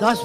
10